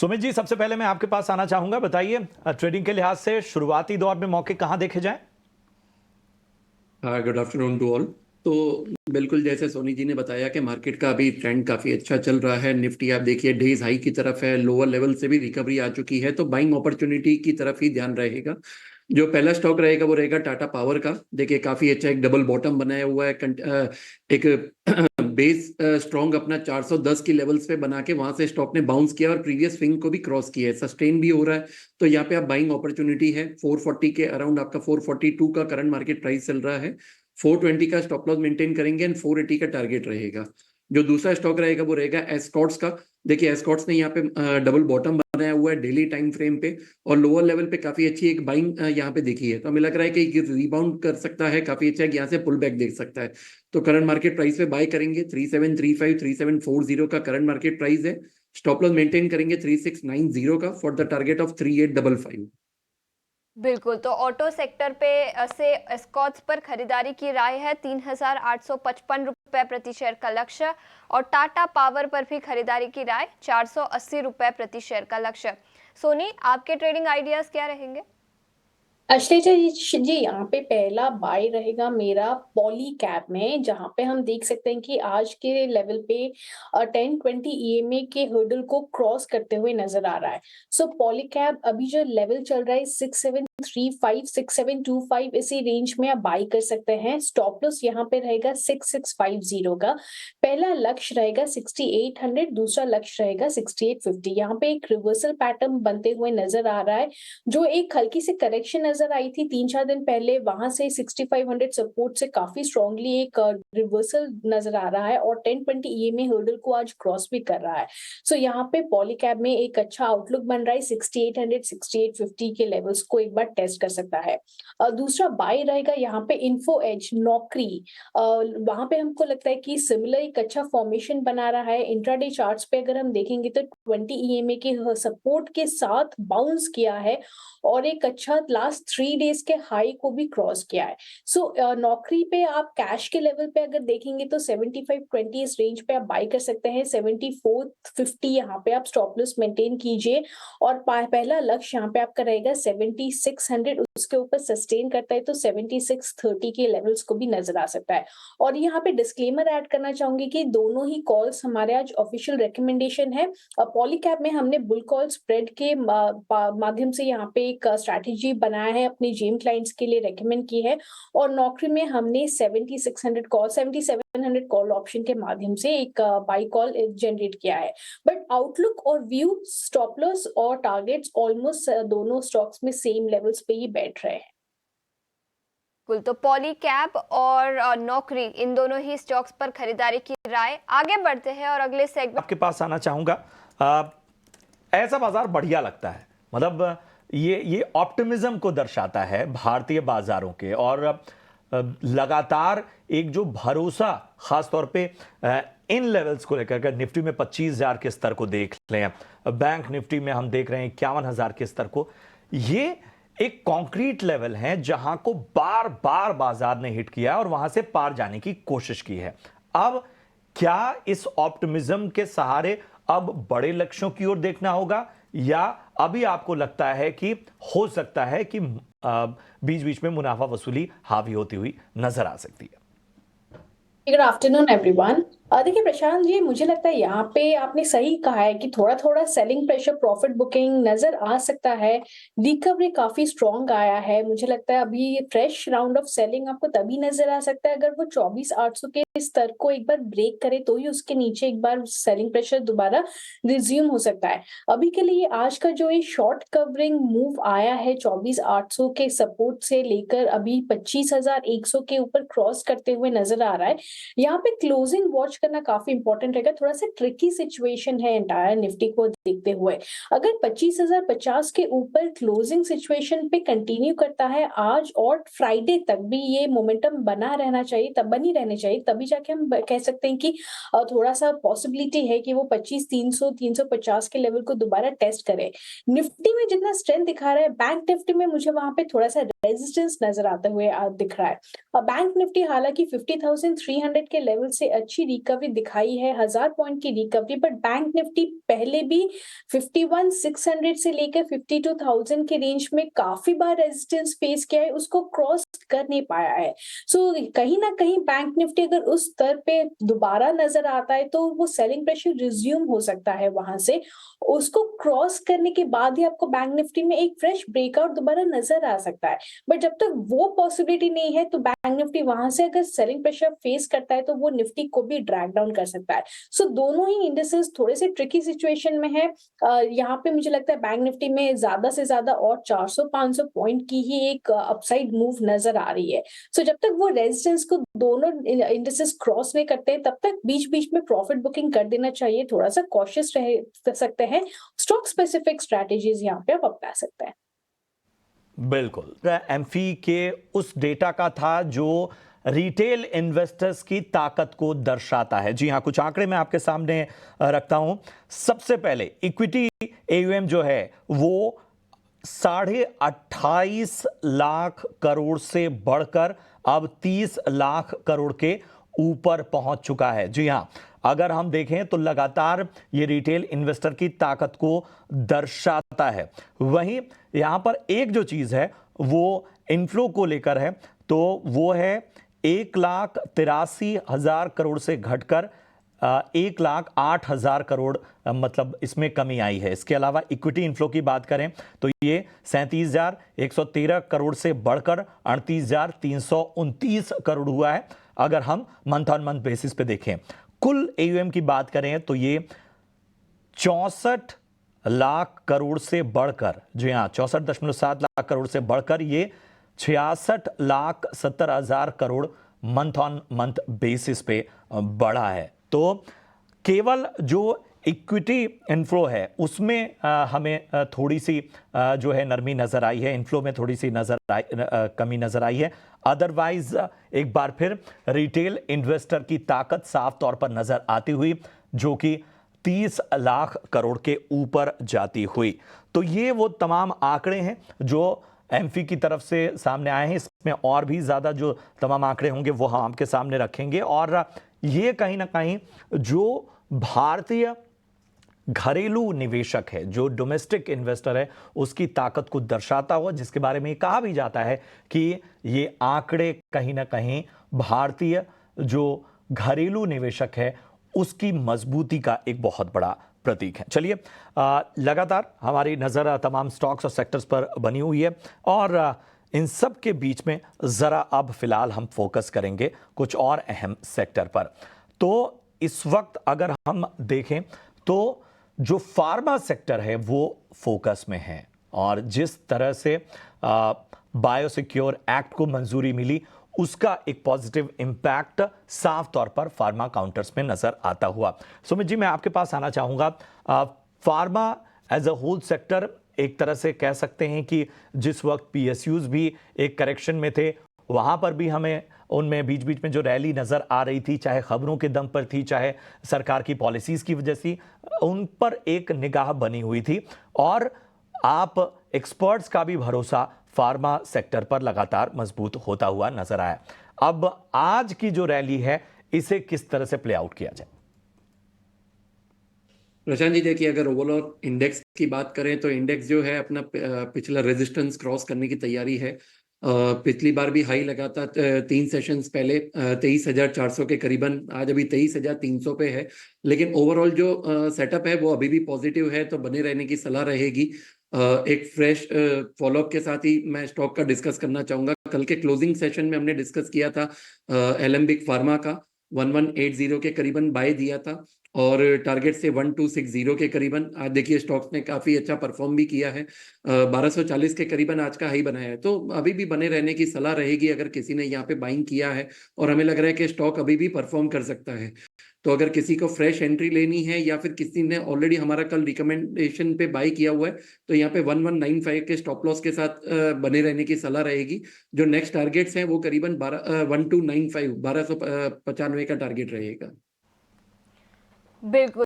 सुमित जी, सबसे पहले मैं आपके पास आना चाहूंगा। बताइए, ट्रेडिंग के लिहाज से शुरुआती दौर में मौके कहां देखे जाएं? हाँ, गुड आफ्टरनून टू ऑल। तो बिल्कुल जैसे सोनी जी ने बताया कि मार्केट का अभी ट्रेंड काफ़ी अच्छा चल रहा है। निफ्टी आप देखिए डेज हाई की तरफ है, लोअर लेवल से भी रिकवरी आ चुकी है, तो बाइंग अपॉर्चुनिटी की तरफ ही ध्यान रहेगा। जो पहला स्टॉक रहेगा वो रहेगा टाटा पावर का। देखिए काफ़ी अच्छा एक डबल बॉटम बनाया हुआ है, एक बेस स्ट्रॉन्ग अपना 410 की लेवल्स पे बना के वहां से स्टॉक ने बाउंस किया और प्रीवियस स्विंग को भी क्रॉस किया है, सस्टेन भी हो रहा है। तो यहाँ पे आप बाइंग अपॉर्चुनिटी है। 440 के अराउंड आपका 442 का करंट मार्केट प्राइस चल रहा है। 420 का स्टॉप लॉस मेंटेन करेंगे एंड 480 का टारगेट रहेगा। जो दूसरा स्टॉक रहेगा वो रहेगा एस्कॉर्ट्स का। देखिए एस्कॉर्ट्स ने यहाँ पे डबल बॉटम बनाया हुआ है डेली टाइम फ्रेम पे, और लोअर लेवल पे काफी अच्छी एक बाइंग यहाँ पे देखी है। तो हमें लग रहा है कि रिबाउंड कर सकता है, काफी अच्छा है, यहाँ से पुल बैक देख सकता है। तो करंट मार्केट प्राइस पे बाय करेंगे। 3735 3740 का करंट मार्केट प्राइस है। स्टॉप लॉस मेंटेन करेंगे 3690 का फॉर द टारगेट ऑफ 3855। बिल्कुल, तो ऑटो सेक्टर पे से एस्कॉर्ट्स पर खरीदारी की राय है। 3,855 रुपए प्रति शेयर का लक्ष्य, और टाटा पावर पर भी खरीदारी की राय, 480 रुपए प्रति शेयर का लक्ष्य। सोनी, आपके ट्रेडिंग आइडियाज क्या रहेंगे? अश्लेषा जी, यहाँ पे पहला बाय रहेगा मेरा पॉली कैब में, जहाँ पे हम देख सकते हैं कि आज के लेवल पे 1020 ईएमए के हर्डल को क्रॉस करते हुए नजर आ रहा है। सो पॉली कैब अभी जो लेवल चल रहा है 6735 6725, इसी रेंज में आप बाय कर सकते हैं। स्टॉप लॉस यहाँ पे रहेगा 6650 का। पहला लक्ष्य रहेगा 6800, दूसरा लक्ष्य रहेगा 6850। यहाँ पे एक रिवर्सल पैटर्न बनते हुए नजर आ रहा है। जो एक हल्की सी करेक्शन नजर आई थी 3-4 दिन पहले, वहां से 6500 सपोर्ट से काफी स्ट्रांगली एक रिवर्सल नजर आ रहा है, और 1020 ईएमए हर्डल को आज क्रॉस भी कर रहा है। सो यहाँ पे पॉलीकैब में एक अच्छा आउटलुक बन रहा है। 6800 6850 के लेवल्स को एक बार टेस्ट कर सकता है। दूसरा बाय रहेगा यहाँ पे इन्फो एज नौकरी। वहां पे हमको लगता है कि सिमिलर एक अच्छा फॉर्मेशन बना रहा है। इंट्राडे चार्ट्स पे अगर हम देखेंगे तो 20 ईएमए के सपोर्ट के साथ बाउंस किया है, और एक अच्छा लास्ट 3 डेज के हाई को भी क्रॉस किया है। सो नौकरी पे आप कैश के लेवल पे अगर देखेंगे तो 7520 इस रेंज पे आप बाय कर सकते हैं। 7450 यहाँ पे आप स्टॉप लॉस मेंटेन कीजिए, और पहला लक्ष्य यहाँ पे आपका रहेगा 7600। उसके ऊपर सस्टेन करता है तो 7630 के लेवल्स को भी नजर आ सकता है। और यहाँ पे डिस्क्लेमर ऐड करना चाहूंगी कि दोनों ही कॉल्स हमारे आज ऑफिशियल रिकमेंडेशन है। पॉलीकैब में हमने बुल कॉल स्प्रेड के माध्यम से यहाँ पे एक स्ट्रैटेजी बनाया है, अपने जेम क्लाइंट्स के लिए रेकमेंड की है। और नौकरी में हमने 7700 कॉल ऑप्शन के माध्यम से एक बाई कॉल जनरेट किया है। बट आउटलुक और व्यू, स्टॉप लॉस और टारगेट्स ऑलमोस्ट दोनों स्टॉक्स में सेम लेवल्स पे ही बैठ रहे हैं। तो पॉली कैब और नौकरी, इन दोनों ही स्टॉक्स पर खरीदारी की राय। आगे बढ़ते हैं और अगले सेगमेंट आपके पास आना चाहूंगा। ऐसा बाजार बढ़िया लगता है, मतलब ये ऑप्टिमिज्म को दर्शाता है भारतीय बाजारों के, और लगातार एक जो भरोसा खासतौर पे इन लेवल्स को लेकर, अगर निफ्टी में 25,000 के स्तर को देख लें, बैंक निफ्टी में हम देख रहे हैं 51,000 के स्तर को, ये एक कॉन्क्रीट लेवल है जहां को बार बार बाजार ने हिट किया और वहां से पार जाने की कोशिश की है। अब क्या इस ऑप्टिमिज्म के सहारे अब बड़े लक्ष्यों की ओर देखना होगा, या अभी आपको लगता है कि हो सकता है कि बीच बीच में मुनाफा वसूली हावी होती हुई नजर आ सकती है? Good afternoon everyone. देखिए प्रशांत जी, मुझे लगता है यहाँ पे आपने सही कहा है कि थोड़ा थोड़ा सेलिंग प्रेशर, प्रॉफिट बुकिंग नजर आ सकता है। रिकवरी काफी स्ट्रॉन्ग आया है। मुझे लगता है अभी फ्रेश राउंड ऑफ सेलिंग आपको तभी नजर आ सकता है अगर वो 24,800 के स्तर को एक बार ब्रेक करे, तो ही उसके नीचे एक बार सेलिंग प्रेशर दोबारा रिज्यूम हो सकता है। अभी के लिए आज का जो ये शॉर्ट कवरिंग मूव आया है 24,800 के सपोर्ट से लेकर अभी 25,100 के ऊपर क्रॉस करते हुए नजर आ रहा है। यहाँ पे क्लोजिंग वॉच करना काफी इंपॉर्टेंट रहेगा। थोड़ा सा ट्रिकी सिचुएशन है एंटायर निफ्टी को देखते हुए। अगर 25,050 के ऊपर क्लोजिंग सिचुएशन पे कंटिन्यू करता है आज और फ्राइडे तक भी ये मोमेंटम बना रहना चाहिए, तब बनी रहनी चाहिए, तभी जाके हम कह सकते हैं कि थोड़ा सा पॉसिबिलिटी है कि वो 25,300 350 के लेवल को दोबारा टेस्ट करे। निफ्टी में जितना स्ट्रेंथ दिखा रहा है, बैंक निफ्टी में मुझे वहां पे थोड़ा सा रेजिस्टेंस नजर आते हुए दिख रहा है। बैंक निफ्टी हालांकि 50,300 के लेवल से अच्छी रिकवरी दिखाई है, 1000 पॉइंट की रिकवरी, बट बैंक निफ्टी पहले भी 51,600 से लेकर 52,000 के रेंज में काफी बार रेजिस्टेंस फेस किया है, उसको क्रॉस कर नहीं पाया है। सो कहीं ना कहीं बैंक निफ्टी अगर उस स्तर पे दोबारा नजर आता है तो वो सेलिंग प्रेशर रिज्यूम हो सकता है वहां से, उसको क्रॉस करने के बाद ही आपको बैंक निफ्टी में एक फ्रेश ब्रेकआउट दोबारा नजर आ सकता है। बट जब तक वो पॉसिबिलिटी नहीं है तो बैंक निफ्टी वहां से अगर सेलिंग प्रेशर फेस करता है तो वो निफ्टी को भी ड्रैग डाउन कर सकता है। सो दोनों ही इंडिसेस थोड़े से ट्रिकी सिचुएशन में है। यहाँ पे मुझे लगता है बैंक निफ्टी में ज्यादा से ज्यादा और 400-500 पॉइंट की ही एक अपसाइड मूव नजर आ रही है। सो जब तक वो रेजिस्टेंस को दोनों इंडिसेस क्रॉस नहीं करते तब तक बीच बीच में प्रॉफिट बुकिंग कर देना चाहिए, थोड़ा सा कॉशियस रह सकते हैं। स्टॉक स्पेसिफिक स्ट्रैटेजीज यहाँ पे आप अपना सकते हैं। बिल्कुल, एम्फी के उस डेटा का था जो रिटेल इन्वेस्टर्स की ताकत को दर्शाता है। जी हां, कुछ आंकड़े मैं आपके सामने रखता हूं। सबसे पहले इक्विटी एयूएम जो है वो 28.5 लाख करोड़ से बढ़कर अब 30 लाख करोड़ के ऊपर पहुंच चुका है। जी हां, अगर हम देखें तो लगातार ये रिटेल इन्वेस्टर की ताकत को दर्शाता है। वहीं यहां पर एक जो चीज है वो इनफ्लो को लेकर है, तो वो है 1,83,000 करोड़ से घटकर 1,08,000 करोड़, मतलब इसमें कमी आई है। इसके अलावा इक्विटी इनफ्लो की बात करें तो ये 37,113 करोड़ से बढ़कर 38,329 करोड़ हुआ है। अगर हम मंथ ऑन मंथ बेसिस पे देखें, कुल एयूएम की बात करें तो ये 64 लाख करोड़ से बढ़कर, जी हां 64.7 लाख करोड़ से बढ़कर ये 66,70,000 crore month on month basis पे बढ़ा है। तो केवल जो इक्विटी इनफ्लो है उसमें हमें थोड़ी सी जो है नरमी नजर आई है, इनफ्लो में थोड़ी सी कमी नजर आई है। अदरवाइज एक बार फिर रिटेल इन्वेस्टर की ताकत साफ तौर पर नजर आती हुई, जो कि 30 लाख करोड़ के ऊपर जाती हुई। तो ये वो तमाम आंकड़े हैं जो एम्फी की तरफ से सामने आए हैं। इसमें और भी ज्यादा जो तमाम आंकड़े होंगे वो हम आपके सामने रखेंगे, और ये कहीं ना कहीं जो भारतीय घरेलू निवेशक है, जो डोमेस्टिक इन्वेस्टर है, उसकी ताकत को दर्शाता हुआ, जिसके बारे में कहा भी जाता है कि ये आंकड़े कहीं ना कहीं भारतीय जो घरेलू निवेशक है उसकी मजबूती का एक बहुत बड़ा प्रतीक है। चलिए, लगातार हमारी नजर तमाम स्टॉक्स और सेक्टर्स पर बनी हुई है, और इन सब के बीच में जरा अब फिलहाल हम फोकस करेंगे कुछ और अहम सेक्टर पर। तो इस वक्त अगर हम देखें तो जो फार्मा सेक्टर है वो फोकस में है, और जिस तरह से बायोसिक्योर एक्ट को मंजूरी मिली उसका एक पॉजिटिव इंपैक्ट साफ तौर पर फार्मा काउंटर्स में नजर आता हुआ। सुमित जी, मैं आपके पास आना चाहूंगा। Pharma as a whole sector एक तरह से कह सकते हैं कि जिस वक्त पीएसयूज भी एक करेक्शन में थे, वहां पर भी हमें उनमें बीच बीच में जो रैली नजर आ रही थी, चाहे खबरों के दम पर थी, चाहे सरकार की पॉलिसीज की वजह से, उन पर एक निगाह बनी हुई थी, और आप एक्सपर्ट्स का भी भरोसा फार्मा सेक्टर पर लगातार मजबूत होता हुआ नजर आया। अब आज की जो रैली है इसे किस तरह से प्ले आउट किया जाए? प्रशांत जी, देखिए, अगर ओवरऑल इंडेक्स की बात करें तो इंडेक्स जो है अपना पिछला रेजिस्टेंस क्रॉस करने की तैयारी है। पिछली बार भी हाई लगा था 3 सेशंस पहले 23,400 के करीबन, आज अभी 23,300 पे है। लेकिन ओवरऑल जो सेटअप है वो अभी भी पॉजिटिव है, तो बने रहने की सलाह रहेगी। एक फ्रेश फॉलोअप के साथ ही मैं स्टॉक का डिस्कस करना चाहूंगा। कल के क्लोजिंग सेशन में हमने डिस्कस किया था एलेम्बिक फार्मा का 1180 के करीबन बाय दिया था, और टारगेट से 1260 के करीबन। आज देखिए स्टॉक्स ने काफी अच्छा परफॉर्म भी किया है, 1240 के करीबन आज का हाई बनाया है। तो अभी भी बने रहने की सलाह रहेगी अगर किसी ने यहाँ पे बाइंग किया है, और हमें लग रहा है कि स्टॉक अभी भी परफॉर्म कर सकता है। तो अगर किसी को फ्रेश एंट्री लेनी है, या फिर किसी ने ऑलरेडी हमारा कल रिकमेंडेशन पे बाई किया हुआ है, तो यहाँ पे 1195 के स्टॉप लॉस के साथ बने रहने की सलाह रहेगी। जो नेक्स्ट टारगेट्स हैं वो करीबन 1295 1295 का टारगेट रहेगा। बिल्कुल।